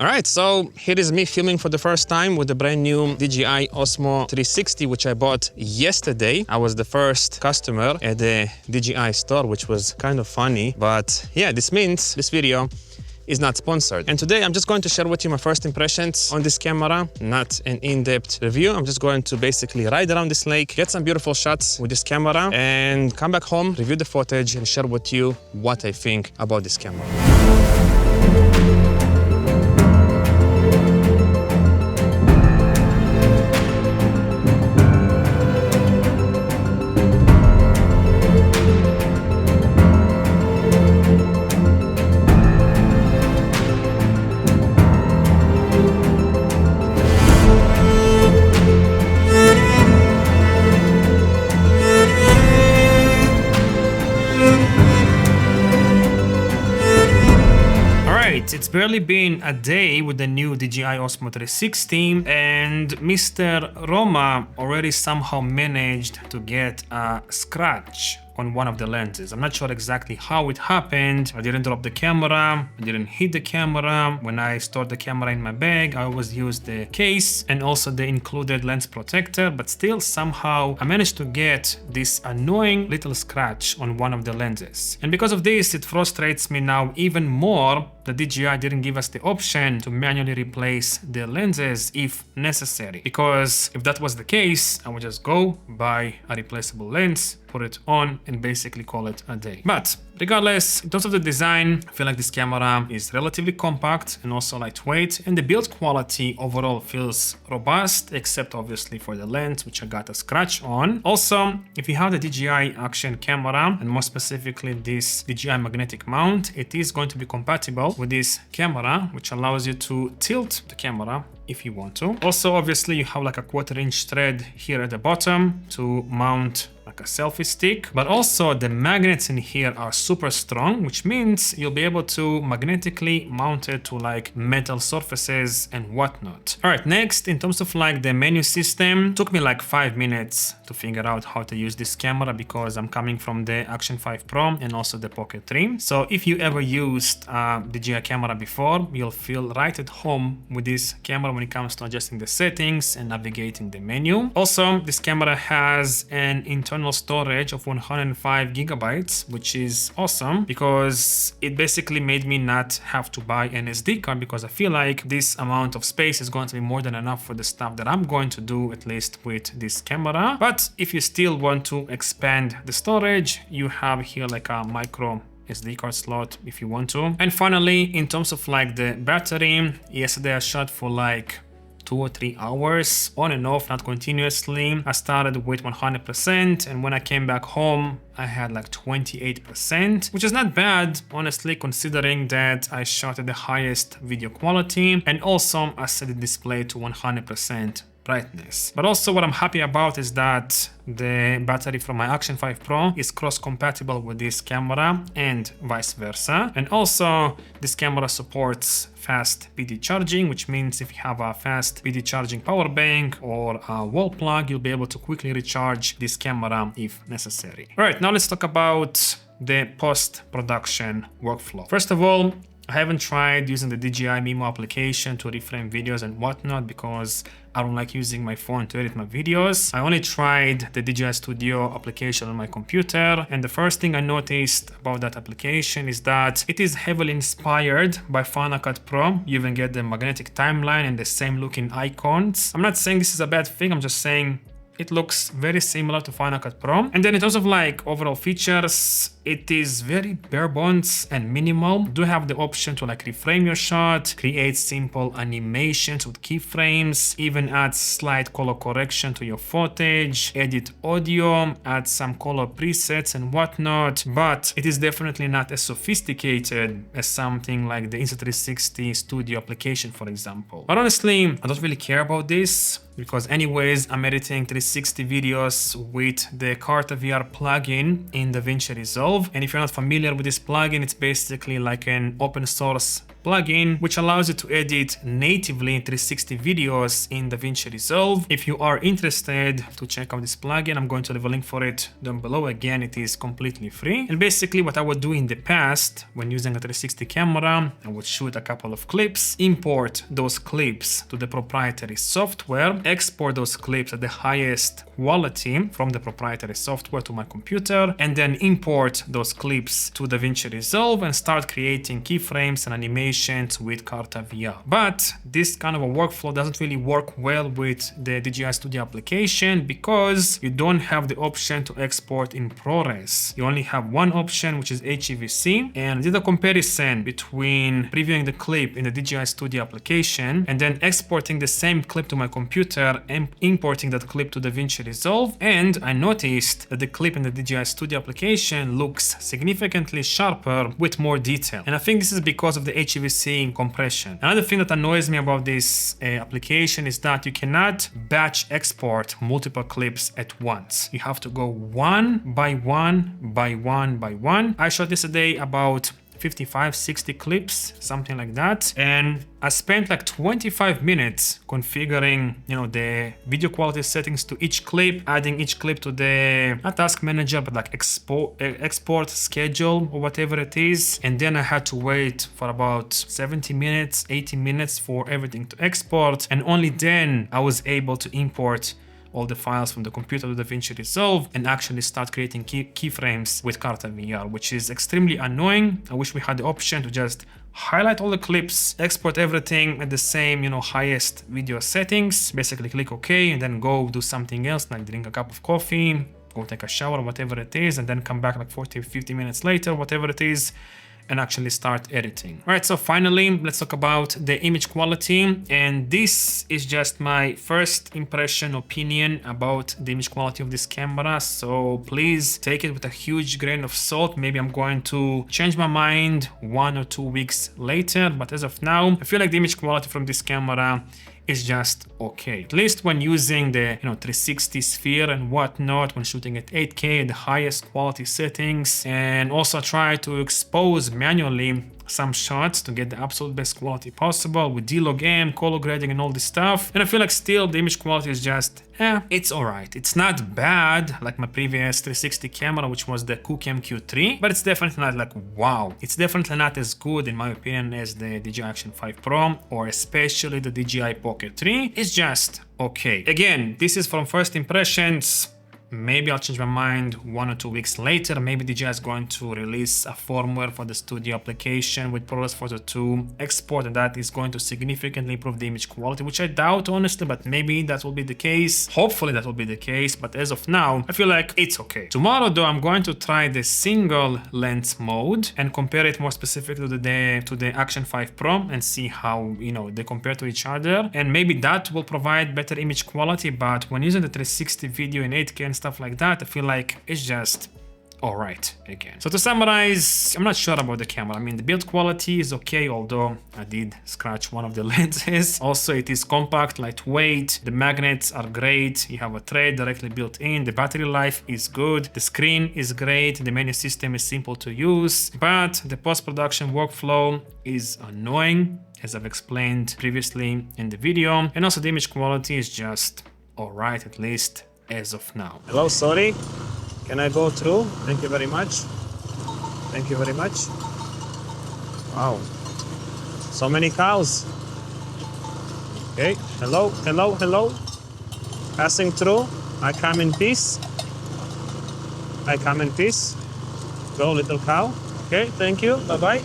All right, so here is me filming for the first time with the brand new DJI Osmo 360, which I bought yesterday. I was the first customer at the DJI store, which was kind of funny. But yeah, this means this video is not sponsored. And today I'm just going to share with you my first impressions on this camera, not an in-depth review. I'm just going to basically ride around this lake, get some beautiful shots with this camera, and come back home, review the footage, and share with you what I think about this camera. It's barely been a day with the new DJI Osmo 360 and Mr. Roma already somehow managed to get a scratch on one of the lenses. I'm not sure exactly how it happened. I didn't drop the camera, I didn't hit the camera. When I stored the camera in my bag, I always use the case and also the included lens protector, but still somehow I managed to get this annoying little scratch on one of the lenses. And because of this, it frustrates me now even more. The DJI didn't give us the option to manually replace the lenses if necessary. Because if that was the case, I would just go buy a replaceable lens, put it on, and basically call it a day. But regardless, in terms of the design, I feel like this camera is relatively compact and also lightweight, and the build quality overall feels robust, except obviously for the lens, which I got a scratch on. Also, if you have the DJI action camera, and more specifically this DJI magnetic mount, it is going to be compatible with this camera, which allows you to tilt the camera if you want to. Also, obviously, you have like a 1/4-inch thread here at the bottom to mount like a selfie stick, but also the magnets in here are super strong, which means you'll be able to magnetically mount it to like metal surfaces and whatnot. All right, next, in terms of like the menu system, took me like 5 minutes to figure out how to use this camera because I'm coming from the Action 5 Pro and also the Pocket 3. So if you ever used the DJI camera before, you'll feel right at home with this camera when it comes to adjusting the settings and navigating the menu. Also, this camera has an internal storage of 105 gigabytes, which is awesome because it basically made me not have to buy an SD card because I feel like this amount of space is going to be more than enough for the stuff that I'm going to do, at least with this camera. But if you still want to expand the storage, you have here like a micro SD card slot if you want to. And finally, in terms of like the battery, yesterday I shot for like 2 or 3 hours on and off, not continuously. I started with 100%, and when I came back home, I had like 28%, which is not bad, honestly, considering that I shot at the highest video quality, and also I set the display to 100% brightness. But also what I'm happy about is that the battery from my Action 5 Pro is cross-compatible with this camera and vice versa. And also this camera supports fast PD charging, which means if you have a fast PD charging power bank or a wall plug, you'll be able to quickly recharge this camera if necessary. All right, now let's talk about the post-production workflow. First of all, I haven't tried using the DJI Mimo application to reframe videos and whatnot because I don't like using my phone to edit my videos. I only tried the DJI Studio application on my computer, and the first thing I noticed about that application is that it is heavily inspired by Final Cut Pro. You even get the magnetic timeline and the same looking icons. I'm not saying this is a bad thing, I'm just saying it looks very similar to Final Cut Pro. And then in terms of like overall features, it is very bare bones and minimal. You do have the option to like reframe your shot, create simple animations with keyframes, even add slight color correction to your footage, edit audio, add some color presets and whatnot. But it is definitely not as sophisticated as something like the Insta360 Studio application, for example. But honestly, I don't really care about this because anyways, I'm editing 360 videos with the Carta VR plugin in DaVinci Resolve. And if you're not familiar with this plugin, it's basically like an open source plugin, which allows you to edit natively 360 videos in DaVinci Resolve. If you are interested to check out this plugin, I'm going to leave a link for it down below. Again, it is completely free. And basically what I would do in the past when using a 360 camera, I would shoot a couple of clips, import those clips to the proprietary software, export those clips at the highest quality from the proprietary software to my computer, and then import those clips to DaVinci Resolve and start creating keyframes and animations with Carta VR. But this kind of a workflow doesn't really work well with the DJI Studio application because you don't have the option to export in ProRes. You only have one option, which is HEVC, and I did a comparison between previewing the clip in the DJI Studio application and then exporting the same clip to my computer and importing that clip to DaVinci Resolve, and I noticed that the clip in the DJI Studio application looks significantly sharper with more detail. And I think this is because of the HEVC compression. Another thing that annoys me about this application is that you cannot batch export multiple clips at once. You have to go one by one by one by one. I shot yesterday about 55-60 clips, something like that, and I spent like 25 minutes configuring, the video quality settings to each clip, adding each clip to the not task manager but like export schedule or whatever it is, and then I had to wait for about 70 minutes, 80 minutes for everything to export, and only then I was able to import all the files from the computer to DaVinci Resolve and actually start creating keyframes with Carta VR, which is extremely annoying. I wish we had the option to just highlight all the clips, export everything at the same, highest video settings, basically click OK and then go do something else, like drink a cup of coffee, go take a shower, whatever it is, and then come back like 40-50 minutes later, whatever it is, and actually start editing. All right, so finally, let's talk about the image quality. And this is just my first impression, opinion about the image quality of this camera. So please take it with a huge grain of salt. Maybe I'm going to change my mind 1 or 2 weeks later. But as of now, I feel like the image quality from this camera is just okay. At least when using the 360 sphere and whatnot, when shooting at 8K, the highest quality settings, and also try to expose manually some shots to get the absolute best quality possible with D-Log M, color grading and all this stuff. And I feel like still the image quality is just, it's alright. It's not bad like my previous 360 camera, which was the Kukem Q3, but it's definitely not like wow. It's definitely not as good in my opinion as the DJI Action 5 Pro or especially the DJI Pocket 3. It's just okay. Again, this is from first impressions. Maybe I'll change my mind 1 or 2 weeks later. Maybe DJI is going to release a firmware for the studio application with ProRes Photo 2 export, and that is going to significantly improve the image quality, which I doubt honestly, but maybe that will be the case. Hopefully that will be the case, but as of now, I feel like it's okay. Tomorrow though, I'm going to try the single lens mode and compare it more specifically to the Action 5 Pro and see how, they compare to each other. And maybe that will provide better image quality, but when using the 360 video in 8K and stuff like that, I feel like it's just alright again. So to summarize, I'm not sure about the camera. I mean, the build quality is okay, although I did scratch one of the lenses. Also, it is compact, lightweight. The magnets are great. You have a tray directly built in. The battery life is good. The screen is great. The menu system is simple to use, but the post-production workflow is annoying, as I've explained previously in the video. And also the image quality is just alright, at least as of now. Hello, sorry. Can I go through? Thank you very much. Thank you very much. Wow. So many cows. Okay. Hello, hello, hello. Passing through. I come in peace. I come in peace. Go, little cow. Okay, thank you. Bye-bye.